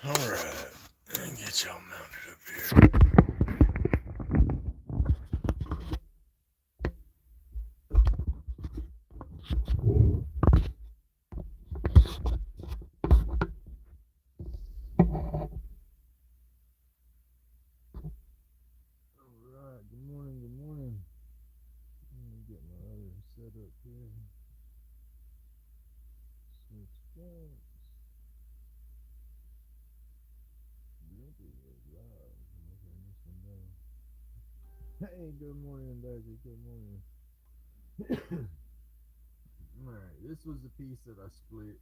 Alright, get y'all mounted up here. Alright, good morning, good morning. Let me get my other setup here. Switch phones. Grumpy is live. I'm gonna turn this one down. Hey, good morning, Daisy. Good morning. Alright, this was the piece that I split.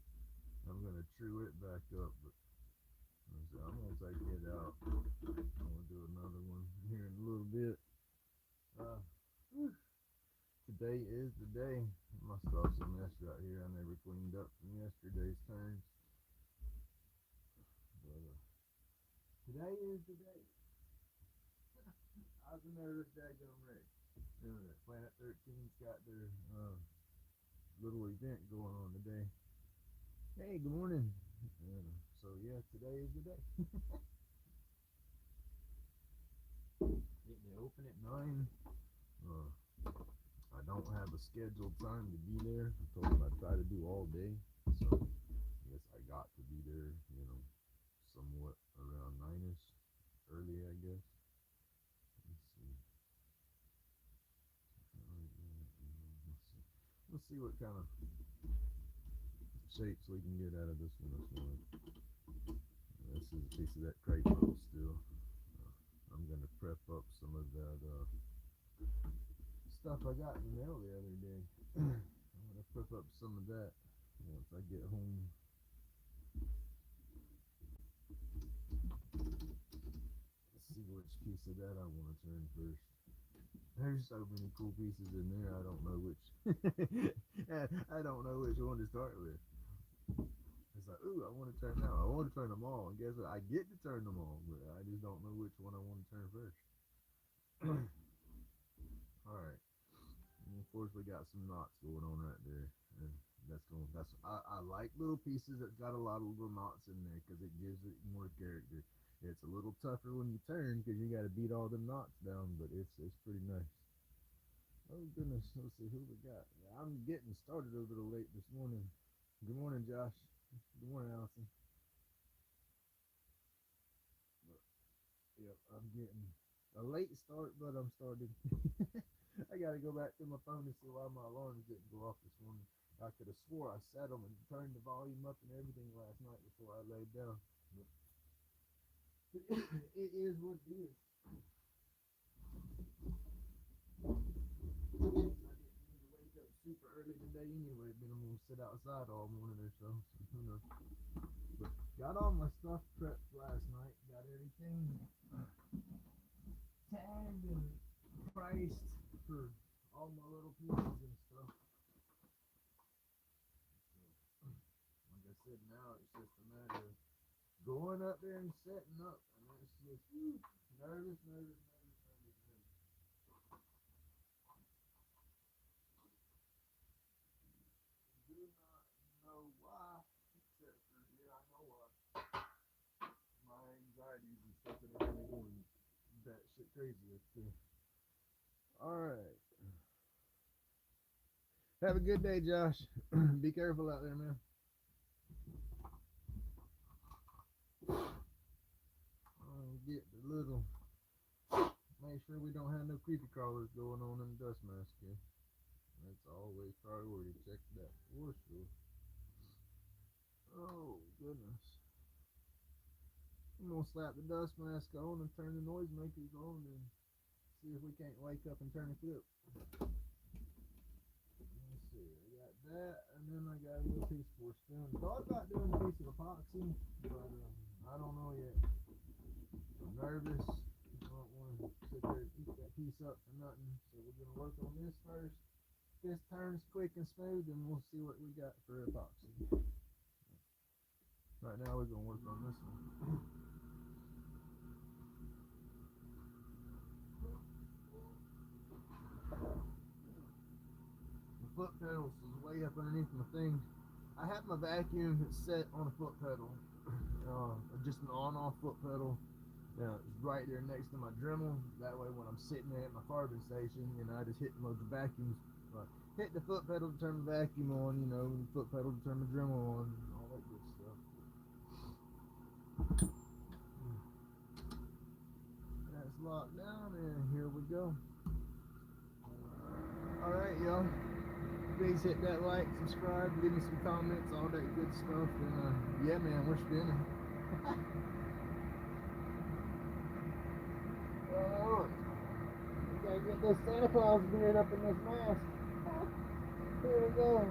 I'm gonna true it back up, but I'm gonna take it out. I'm gonna do another one here in a little bit. Uh, Today is the day. I must have some mess right here. I never cleaned up from yesterday's turns. But today is the day. I was a nervous daggone wreck. Planet 13's got their little event going on today. Hey, good morning. So yeah, today is the day. They open at 9. I don't have a scheduled time to be there. I told them I'd try to do all day. So I guess I got to be there, somewhat around 9ish. Early, I guess. Let's see. Let's see what kind of shapes we can get out of this one this morning. This is a piece of that crepe myrtle still. I'm going to prep up some of that stuff I got in the mail the other day. I'm going to prep up some of that once I get home. Let's see which piece of that I want to turn first. There's so many cool pieces in there. I don't know which. I don't know which one to start with. It's like, ooh, I want to turn that. I want to turn them all. And guess what? I get to turn them all, but I just don't know which one I want to turn first. All right. And of course, we got some knots going on right there. And I like little pieces that got a lot of little knots in there because it gives it more character. It's a little tougher when you turn because you got to beat all them knots down, but it's pretty nice. Oh goodness, let's see who we got. I'm getting started a little late this morning. Good morning, Josh. Good morning, Allison. But, yep, I'm getting a late start, but I'm started. I gotta go back to my phone to see why my alarms didn't go off this morning. I could have swore I set them and turned the volume up and everything last night before I laid down. But it is what it is. I didn't need to wake up super early today anyway, but I'm gonna sit outside all morning or so who knows. But got all my stuff prepped last night, got everything tagged and priced for all my little pieces and stuff. So, like I said, now it's just a matter of going up there and setting up, and it's just nervous. Do not know why, except for I know why. My anxieties and stuff that are really going that shit crazy with too. All right. Have a good day, Josh. Be careful out there, man. Get the little. Make sure we don't have no creepy crawlers going on in the dust mask here. That's always priority. Check that for sure. Oh goodness. I'm gonna slap the dust mask on and turn the noisemakers on and see if we can't wake up and turn the clip. Let's see, I got that, and then I got a little piece for spoon. Thought about doing a piece of epoxy, but I don't know yet. I'm nervous. I don't want to sit there and eat that piece up for nothing. So we're gonna work on this first. This turns quick and smooth, and we'll see what we got for epoxy. Right now we're gonna work on this one. The foot pedals is way up underneath my thing. I have my vacuum set on a foot pedal, just an on-off foot pedal. It's right there next to my Dremel. That way, when I'm sitting there at my carving station, I just hit the vacuums. Hit the foot pedal to turn the vacuum on. The foot pedal to turn the Dremel on. All that good stuff. That's locked down, and here we go. All right, y'all. Please hit that like, subscribe, leave me some comments, all that good stuff. And yeah, man, we're spinning. Oh, we gotta get this Santa Claus beard up in this mask. Here we go.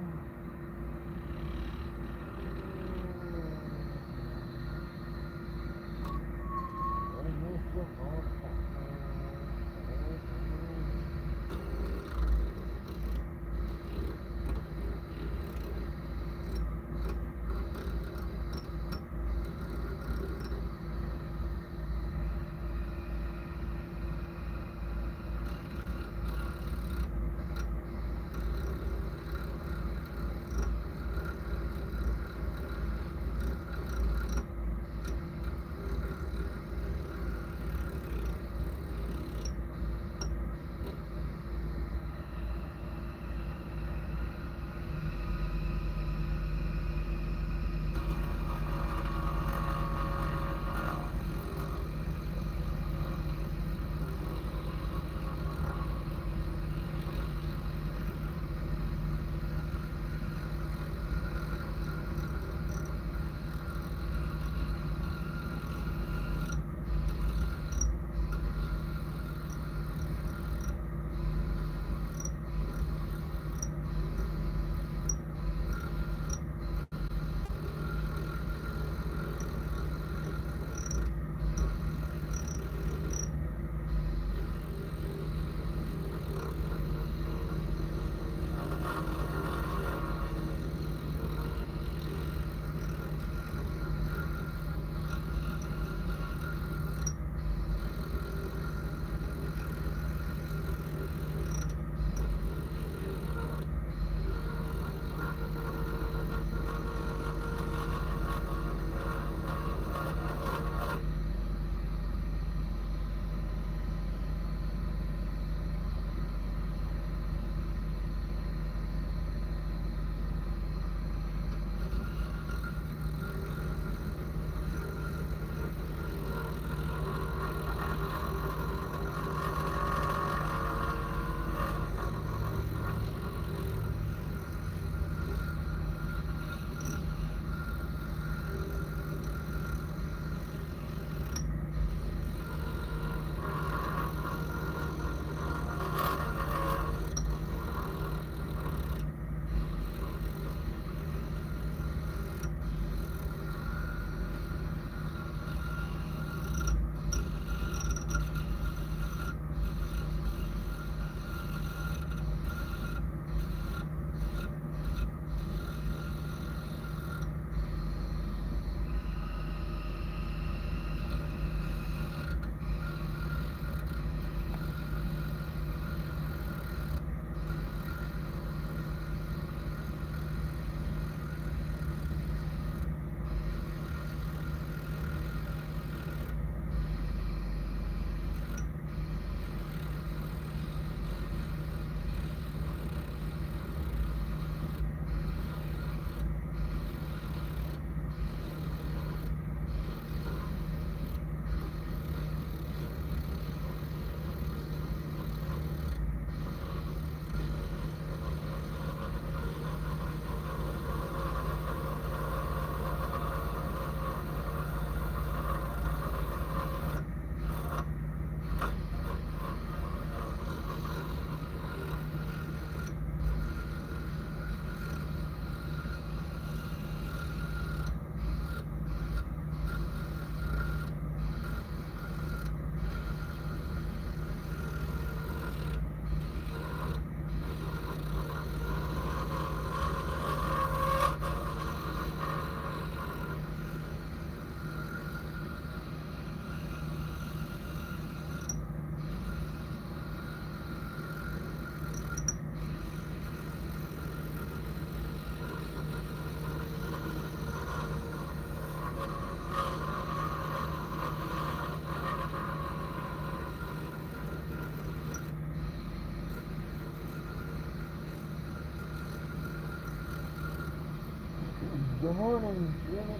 Good morning, Jimmy.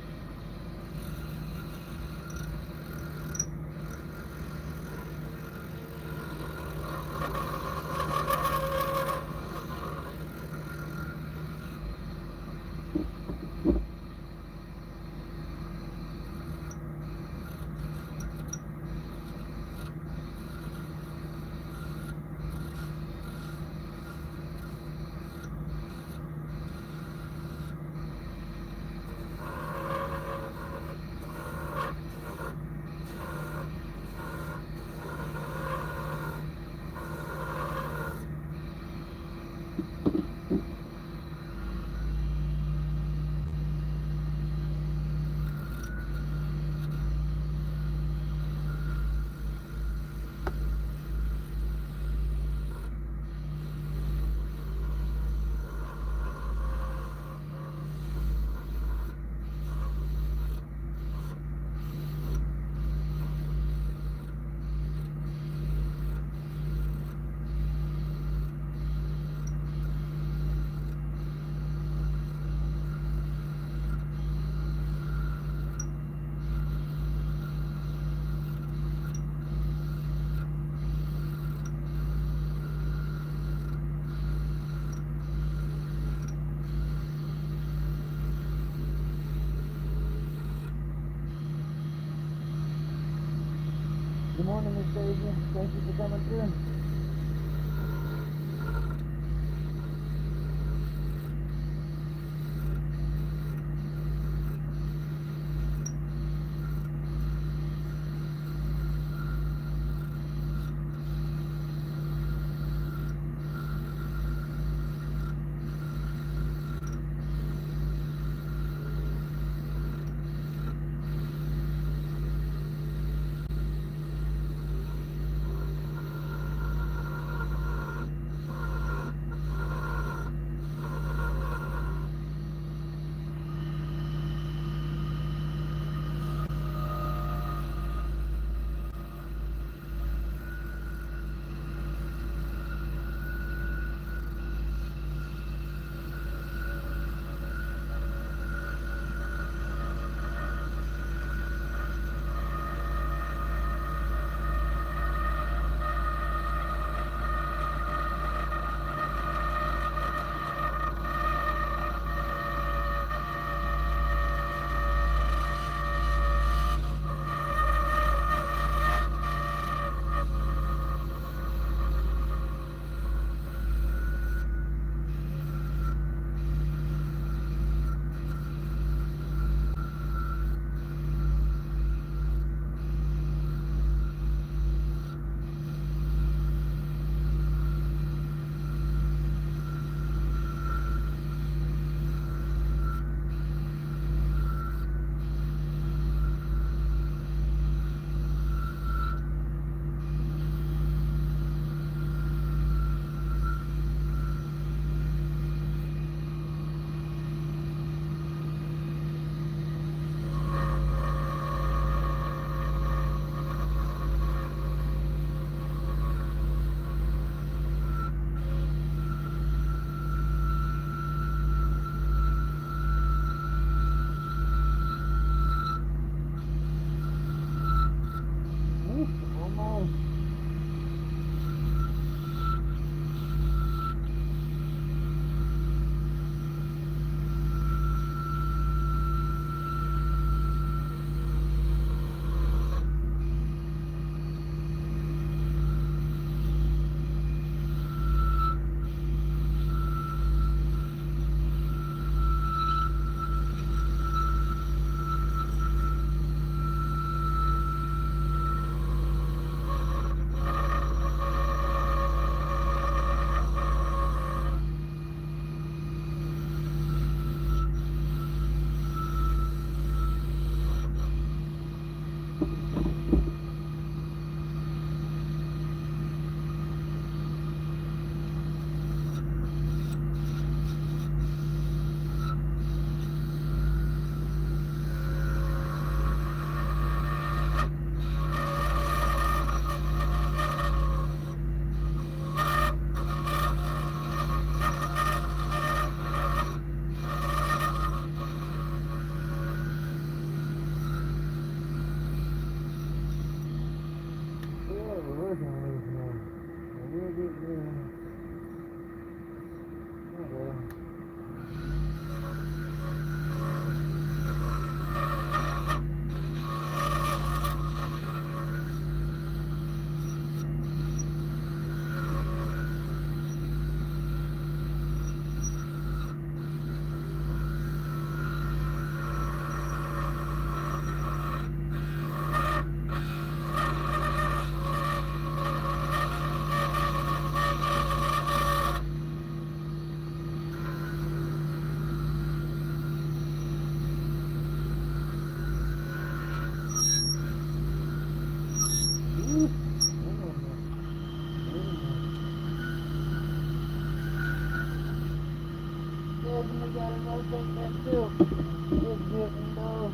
Good morning, Mr. Adrian. Thank you for coming through. course I'm losing them. I will get there. Okay. I gotta rotate that too. It's getting low.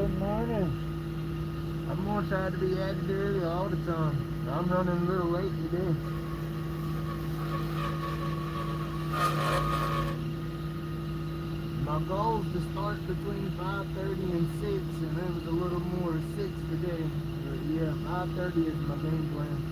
Good morning. I'm gonna try to be at it early all the time. I'm running a little late today. My goal is to start between 5:30 and 6, and it was a little more 6 today. But yeah, 5:30 is my game plan.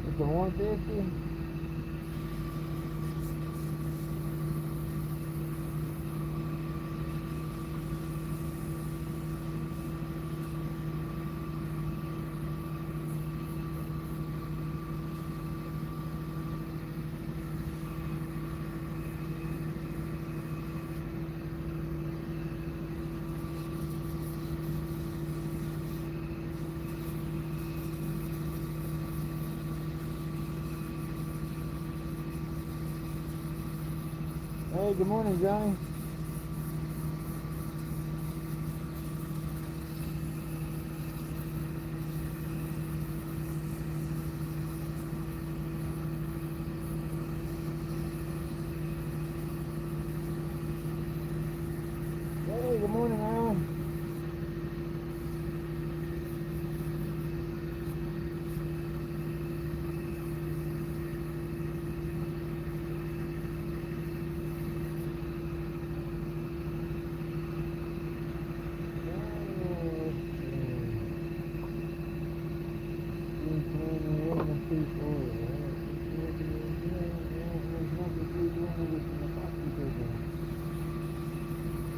It's a 150. Hey, good morning, Johnny. Hey, good morning, Alan.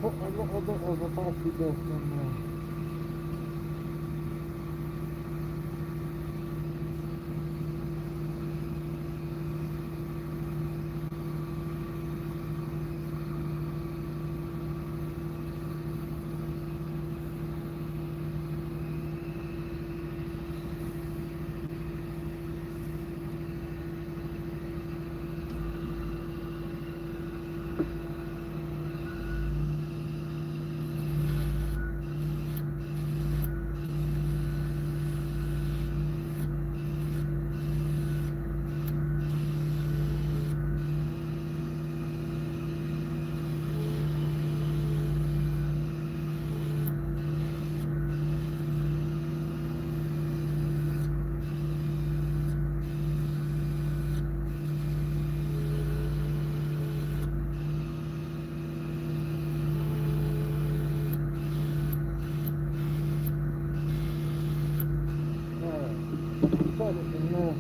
Put a little bit of epoxy dust in there. cut it enough.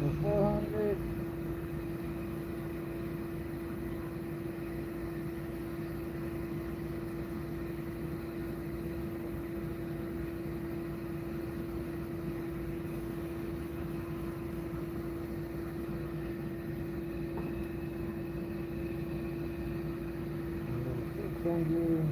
The 400. Thank you.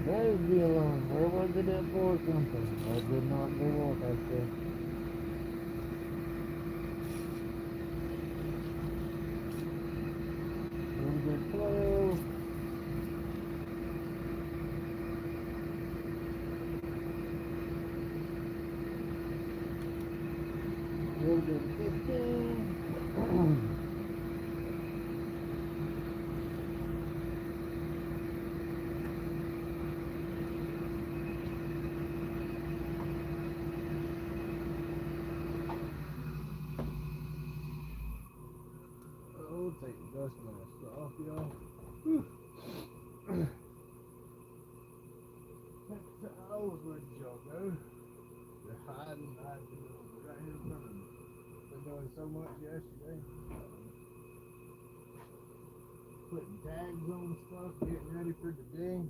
There's the alarm. Where was it at for something? I did not go off, I said. Number 12. Number 15. Take the dust mask off, y'all. Towels, where did y'all go? They're hiding right here in front of me. Been doing so much yesterday. Putting tags on stuff, getting ready for the day.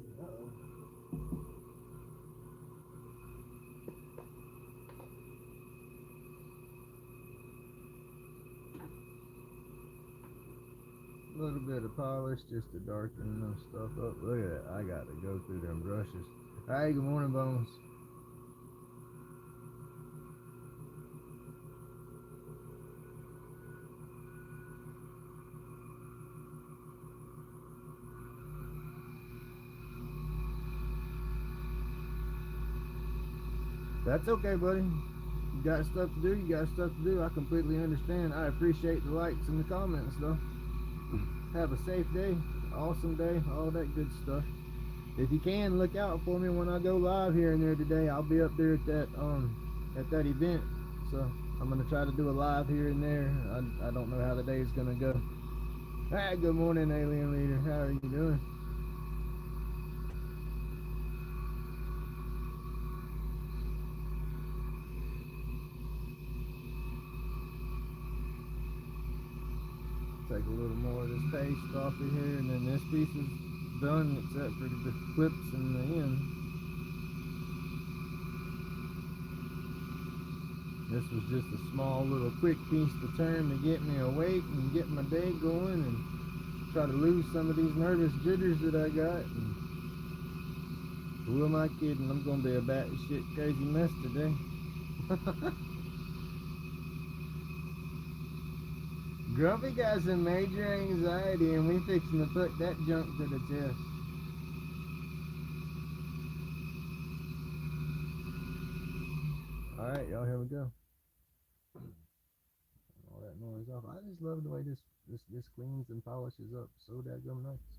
A little bit of polish just to darken them stuff up. Look at that. I got to go through them brushes. Hey, good morning, Bones. That's okay, buddy. You got stuff to do, you got stuff to do. I completely understand. I appreciate the likes and the comments, though. Have a safe day, awesome day, all that good stuff. If you can, look out for me when I go live here and there today. I'll be up there at that event, so I'm gonna try to do a live here and there. I don't know how the day's gonna go. Hey, good morning, Alien Leader. How are you doing? Take a little more of this paste off of here, and then this piece is done except for the clips in the end. This was just a small little quick piece to turn to get me awake and get my day going and try to lose some of these nervous jitters that I got. And who am I kidding? I'm gonna be a batshit crazy mess today. Grumpy got some major anxiety, and we fixing to put that junk to the test. Alright, y'all, here we go. All that noise off. I just love the way this cleans and polishes up so daggum nice.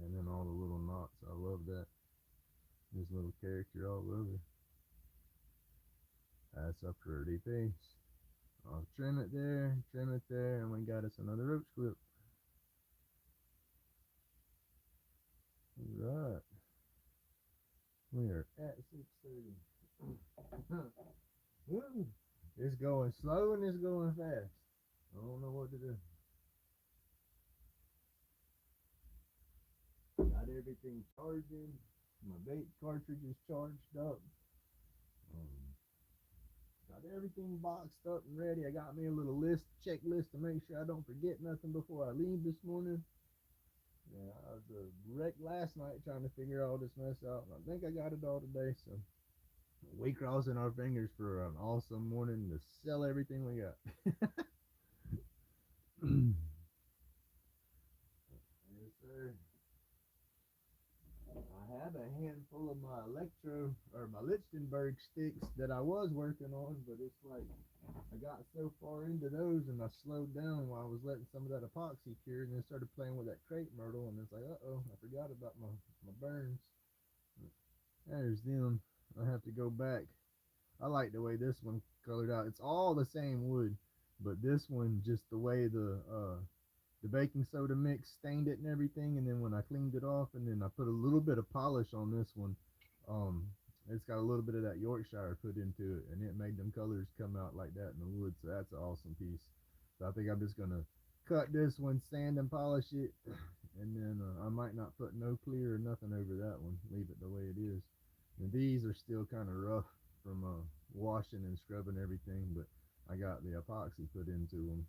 And then all the little knots. I love that. This little character all over. That's a pretty piece. I'll trim it there, and we got us another roach clip. Alright. We are at 6:30. It's going slow and it's going fast. I don't know what to do. Got everything charging. My bait cartridge is charged up. Got everything boxed up and ready. I got me a little checklist to make sure I don't forget nothing before I leave this morning. Yeah, I was a wreck last night trying to figure all this mess out. And I think I got it all today, so we crossing our fingers for an awesome morning to sell everything we got. Yes, sir. I have a handful of my my Lichtenberg sticks that I was working on, but it's like I got so far into those and I slowed down while I was letting some of that epoxy cure, and then started playing with that crepe myrtle, and it's like, uh-oh, I forgot about my burns. There's them. I have to go back. I like the way this one colored out. It's all the same wood, but this one, just the way the baking soda mix stained it and everything, and then when I cleaned it off and then I put a little bit of polish on this one, um it's got a little bit of that Yorkshire put into it, and it made them colors come out like that in the wood. So that's an awesome piece. So I think I'm just gonna cut this one, sand and polish it, and then I might not put no clear or nothing over that one, leave it the way it is. And these are still kind of rough from washing and scrubbing everything, but I got the epoxy put into them.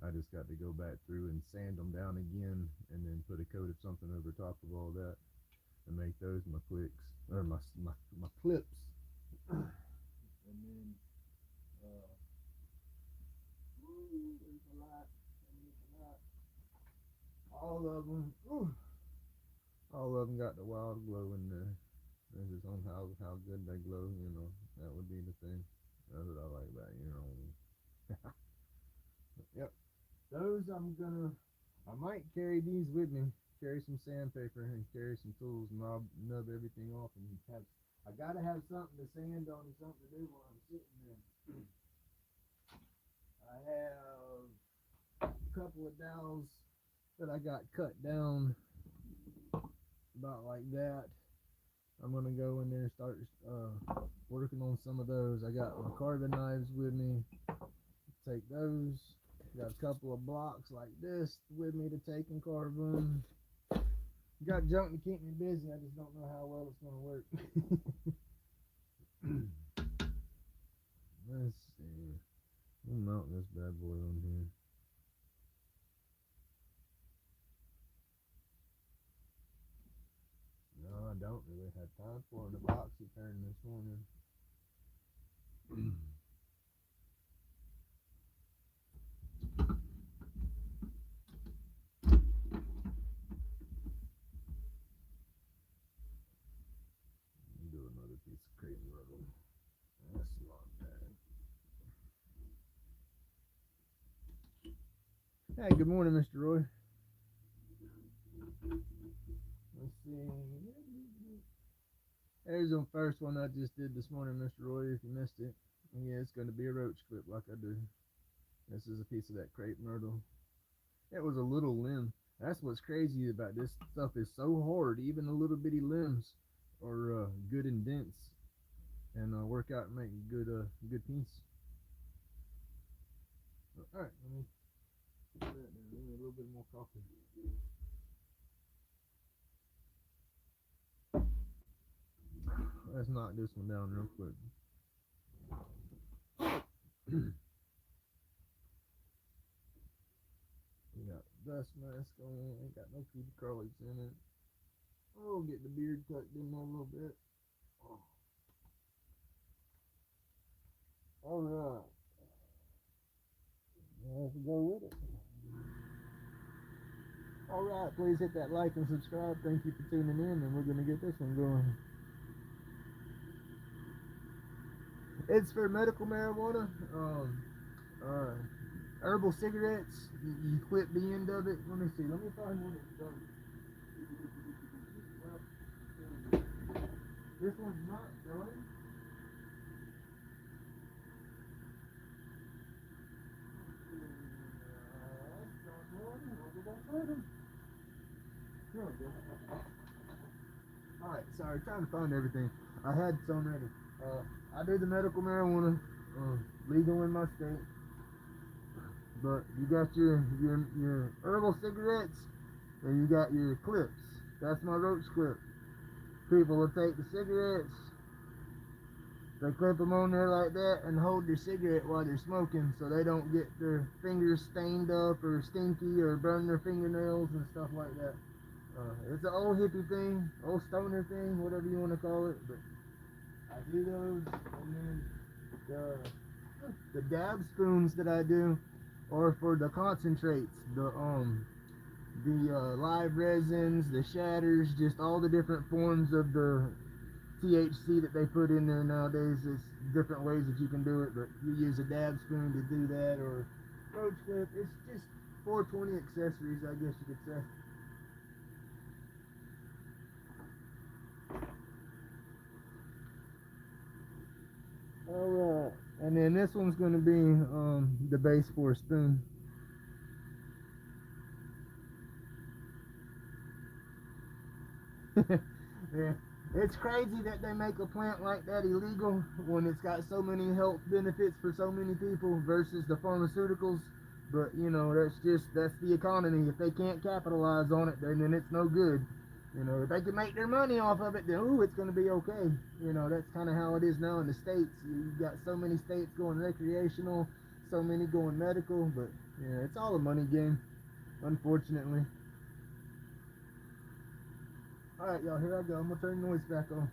I just got to go back through and sand them down again, and then put a coat of something over top of all that, and make those my clicks, or my clips. And then, there's a lot. All of them, all of them got the wild glow in there. It's just on how good they glow, that would be the thing. That's what I like about Yep. Those I might carry these with me. Carry some sandpaper and carry some tools, and I'll nub everything off and I gotta have something to sand on and something to do while I'm sitting there. I have a couple of dowels that I got cut down about like that. I'm gonna go in there and start working on some of those. I got my carving knives with me. Take those. Got a couple of blocks like this with me to take and carve them. Got junk to keep me busy. I just don't know how well it's gonna work. Let's see. We'll mount this bad boy on here. No, I don't really have time for an epoxy turn this morning. Do another piece of crepe myrtle. That's not bad. Hey, good morning, Mr. Roy. Let's see. There's the first one I just did this morning, Mr. Roy, if you missed it. And yeah, it's going to be a roach clip like I do. This is a piece of that crepe myrtle. It was a little limb. That's what's crazy about this stuff. Is so hard. Even the little bitty limbs are good and dense, and work out and make a good piece. All right, let me put that down. Give me a little bit more coffee. Let's knock this one down real quick. We got dust mask on. Ain't got no creepy crawlies in it. Oh, get the beard tucked in there a little bit. Oh. All right. Let's go with it. All right, please hit that like and subscribe. Thank you for tuning in, and we're gonna get this one going. It's for medical marijuana. Herbal cigarettes. You clip the end of it. Let me see. Let me find one that's done. This one's not done. Alright, sorry, trying to find everything. I had some ready. I do the medical marijuana, legal in my state. But you got your herbal cigarettes, and you got your clips. That's my roach clip. People will take the cigarettes, They clip them on there like that and hold their cigarette while they're smoking so they don't get their fingers stained up or stinky or burn their fingernails and stuff like that. It's an old hippie thing, old stoner thing, whatever you want to call it, but I do those. And then the dab spoons that I do are for the concentrates, the live resins, the shatters, just all the different forms of the THC that they put in there nowadays. It's different ways that you can do it, but you use a dab spoon to do that, or roach clip. It's just 420 accessories, I guess you could say. Alright, and then this one's going to be the base for a spoon. Yeah. It's crazy that they make a plant like that illegal when it's got so many health benefits for so many people versus the pharmaceuticals. But you know, that's the economy. If they can't capitalize on it, then it's no good. You know, if they can make their money off of it, then ooh, it's going to be okay. You know, that's kind of how it is now in the States. You've got so many states going recreational, so many going medical, but yeah, it's all a money game, unfortunately. Alright, y'all, here I go. I'm going to turn the noise back on.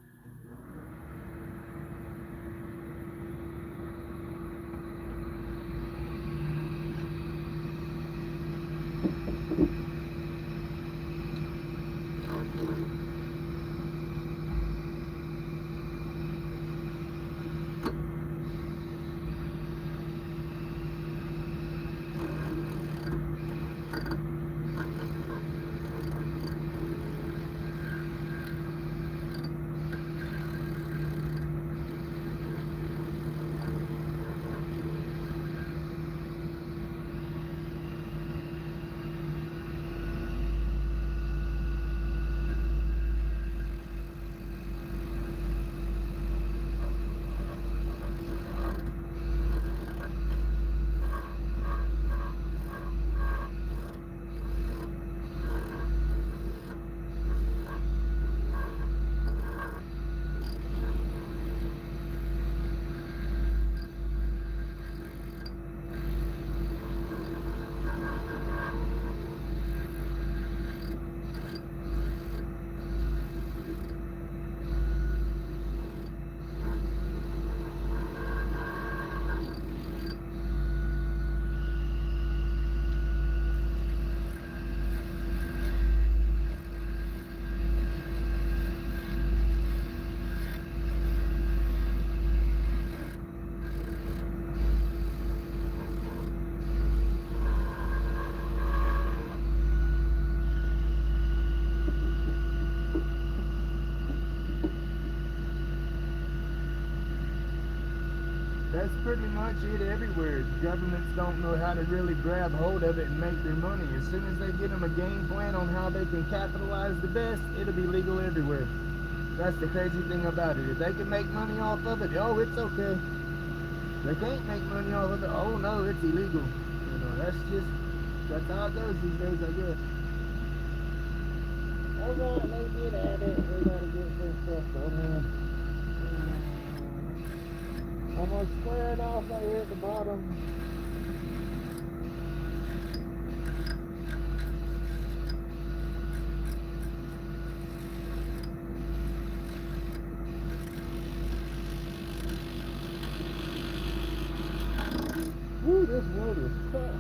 That's pretty much it everywhere. Governments don't know how to really grab hold of it and make their money. As soon as they get them a game plan on how they can capitalize the best, it'll be legal everywhere. That's the crazy thing about it. If they can make money off of it, oh, it's okay. If they can't make money off of it, oh no, it's illegal. You know, that's how it goes these days, I guess. Alright, let's get at it. We gotta get this stuff done. I'm going to square it off right here at the bottom. Woo, this wood is tough.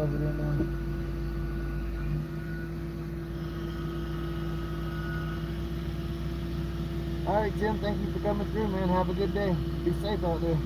shove it in there. Alright, Tim, thank you for coming through, man. Have a good day. Be safe out there.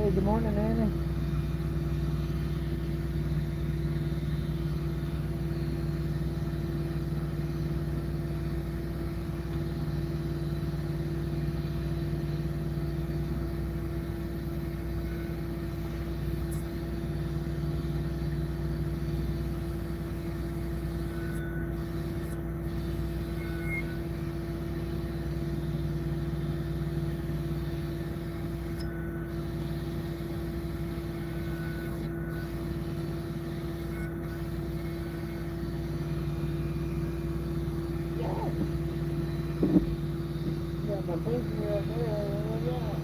Hey, good morning, Annie. Got my pinky up there. Look out.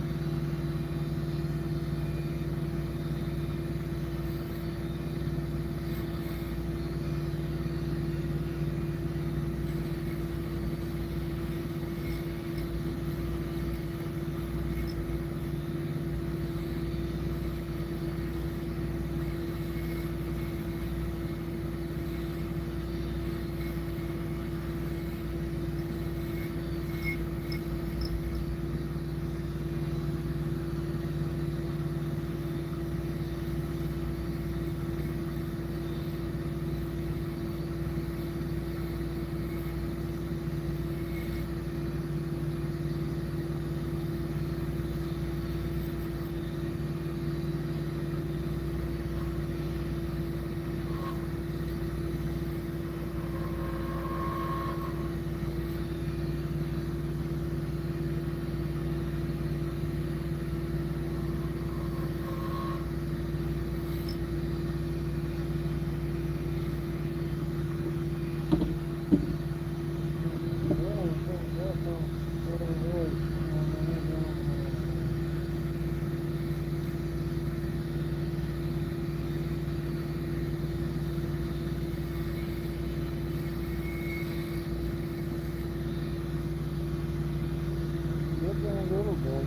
Get there a little bit.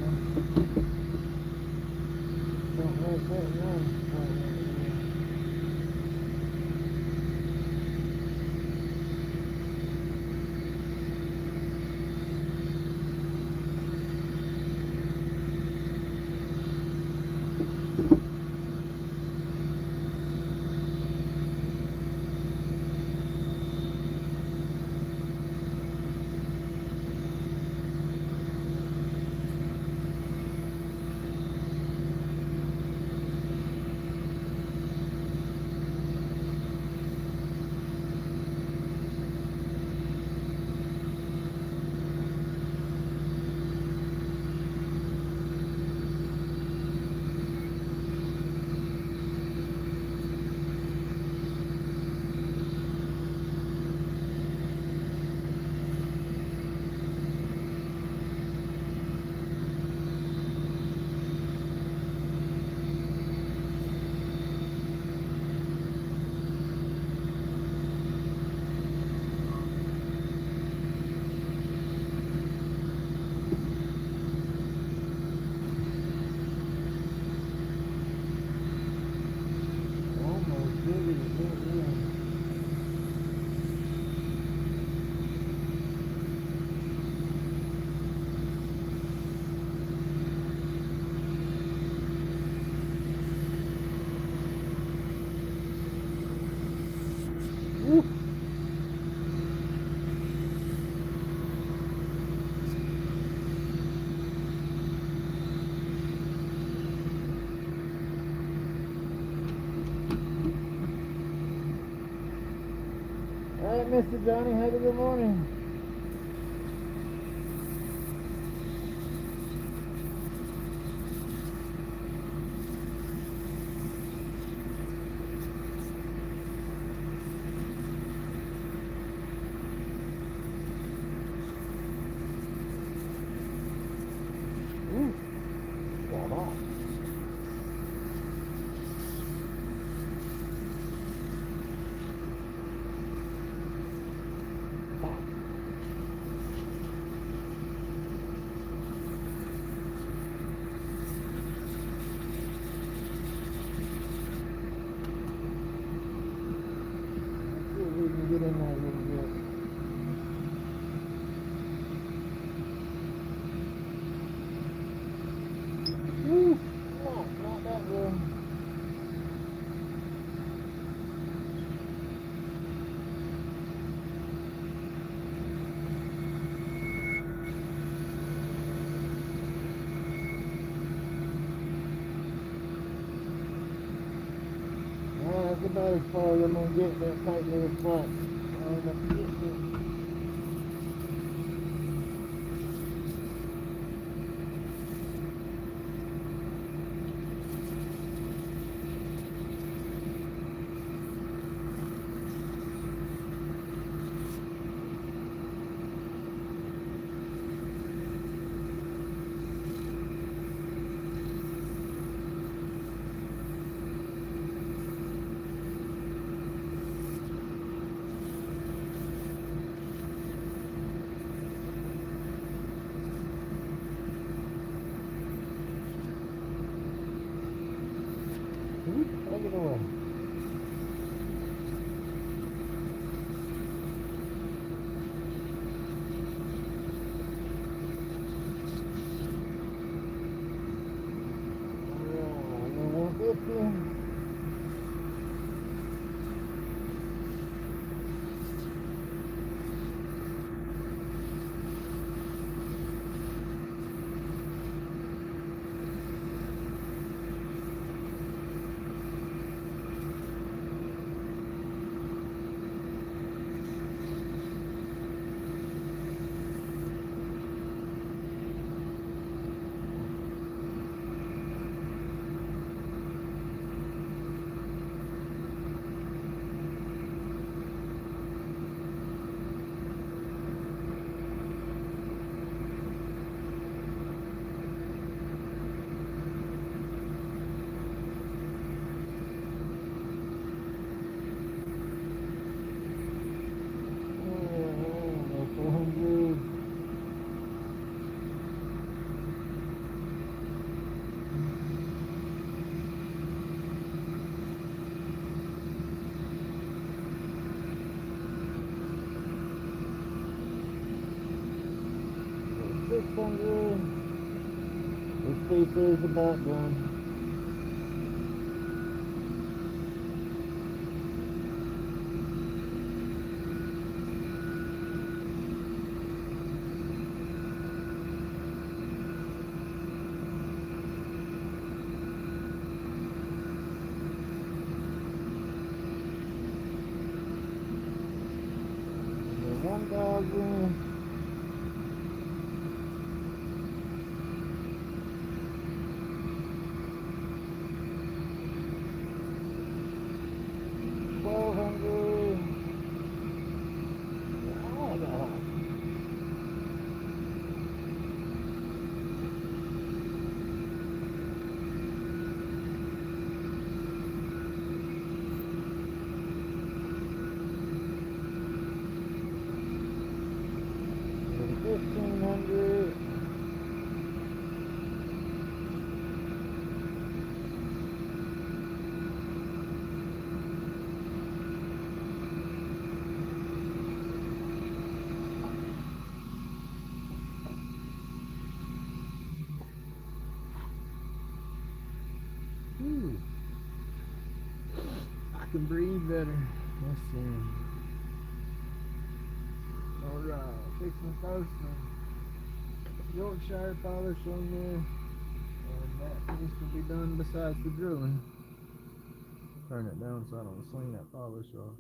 Don't let that run. Almost did it. Woo. All right, Mr. Johnny, have a good morning. Ooh, got off. That's about as far as I'm gonna get that tight little spot. I don't have to get there. Take it away. Alright, 150. This piece is about done. And 1,000. Ooh, I can breathe better. Let's see. Alright, fixing to throw some Yorkshire polish on there. And that piece will be done besides the drilling. Turn it down so I don't sling that polish off.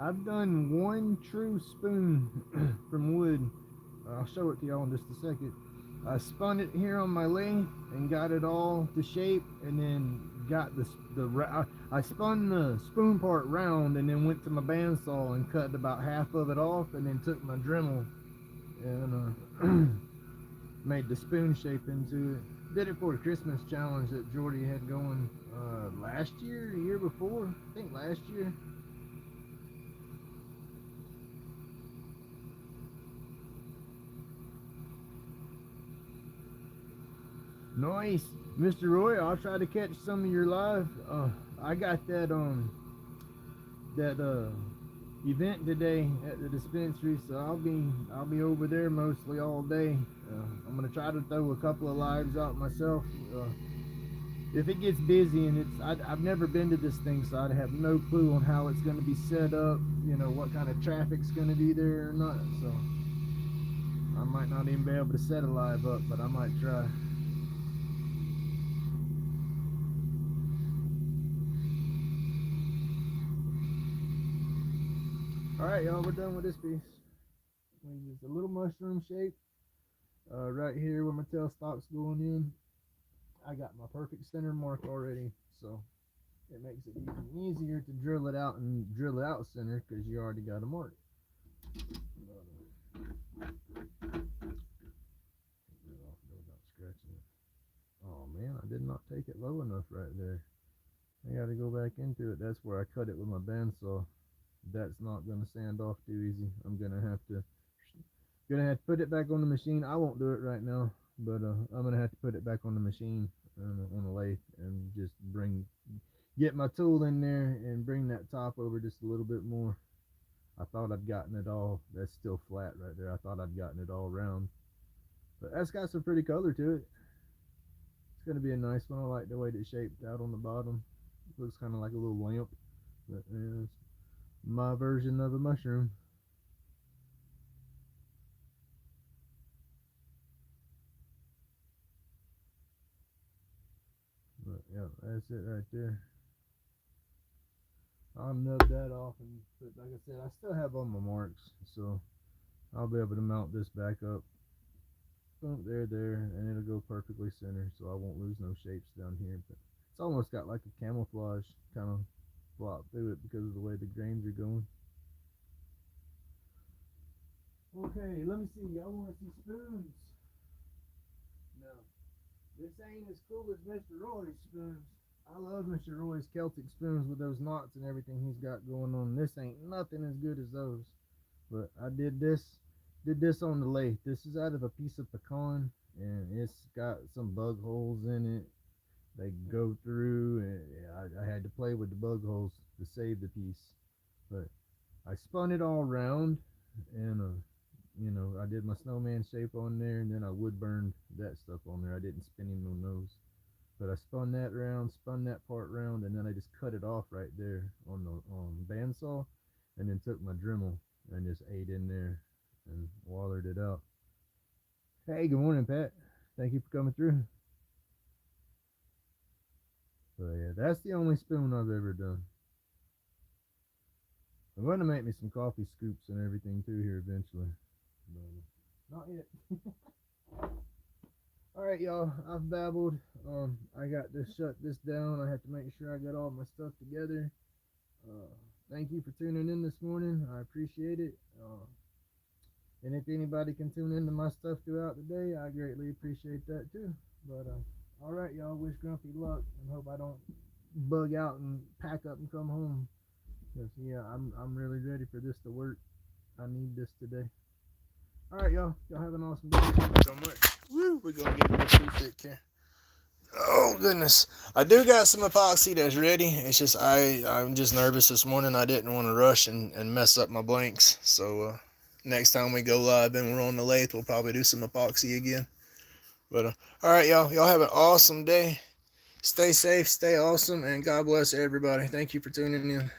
I've done one true spoon from wood. I'll show it to y'all in just a second. I spun it here on my lathe and got it all to shape, and then got I spun the spoon part round and then went to my bandsaw and cut about half of it off, and then took my Dremel and made the spoon shape into it. Did it for a Christmas challenge that Jordy had going last year, the year before, I think last year. Nice, Mr. Roy. I'll try to catch some of your live. I got that event today at the dispensary, so I'll be over there mostly all day. I'm gonna try to throw a couple of lives out myself. If it gets busy, and I've never been to this thing, so I have no clue on how it's gonna be set up. You know what kind of traffic's gonna be there or not. So I might not even be able to set a live up, but I might try. Alright, y'all, we're done with this piece. We use a little mushroom shape right here where my tailstock's going in. I got my perfect center mark already, so it makes it even easier to drill it out and drill it out center because you already got a mark. Oh man, I did not take it low enough right there. I got to go back into it. That's where I cut it with my bandsaw. That's not going to sand off too easy. I'm gonna have to put it back on the machine. I won't do it right now, but I'm gonna have to put it back on the machine on the lathe and just get my tool in there and bring that top over just a little bit more. I thought I'd gotten it all. That's still flat right there. I thought I'd gotten it all round, but that's got some pretty color to it. It's gonna be a nice one. I like the way it's shaped out on the bottom. It looks kind of like a little lamp, but it's my version of a mushroom. But yeah, that's it right there. I'll nub that off and put, like I said, I still have all my marks, so I'll be able to mount this back up. Boom, there, and it'll go perfectly center, so I won't lose no shapes down here. But it's almost got like a camouflage kind of blot through it because of the way the grains are going. Okay, let me see. Y'all want to see spoons? No. This ain't as cool as Mr. Roy's spoons. I love Mr. Roy's Celtic spoons with those knots and everything he's got going on. This ain't nothing as good as those. But I did this on the lathe. This is out of a piece of pecan, and it's got some bug holes in it. They go through, and I had to play with the bug holes to save the piece. But I spun it all around, and you know, I did my snowman shape on there, and then I wood burned that stuff on there. I didn't spin him no nose, but I spun that round, spun that part round, and then I just cut it off right there on the bandsaw, and then took my Dremel and just ate in there and watered it out. Hey, good morning, Pat. Thank you for coming through. So yeah, that's the only spoon I've ever done. I'm going to make me some coffee scoops and everything too here eventually. But not yet. Alright, y'all, I've babbled. I got to shut this down. I have to make sure I got all my stuff together. Thank you for tuning in this morning. I appreciate it. And if anybody can tune into my stuff throughout the day, I greatly appreciate that too. But alright, y'all, wish Grumpy luck and hope I don't bug out and pack up and come home. Because yeah, I'm really ready for this to work. I need this today. Alright, y'all have an awesome day. Thank you so much. Woo, we're gonna get this piece here. Oh goodness, I do got some epoxy that's ready. It's just I'm just nervous this morning. I didn't want to rush and mess up my blanks. So next time we go live and we're on the lathe, we'll probably do some epoxy again. But all right, y'all have an awesome day. Stay safe, stay awesome, and God bless everybody. Thank you for tuning in.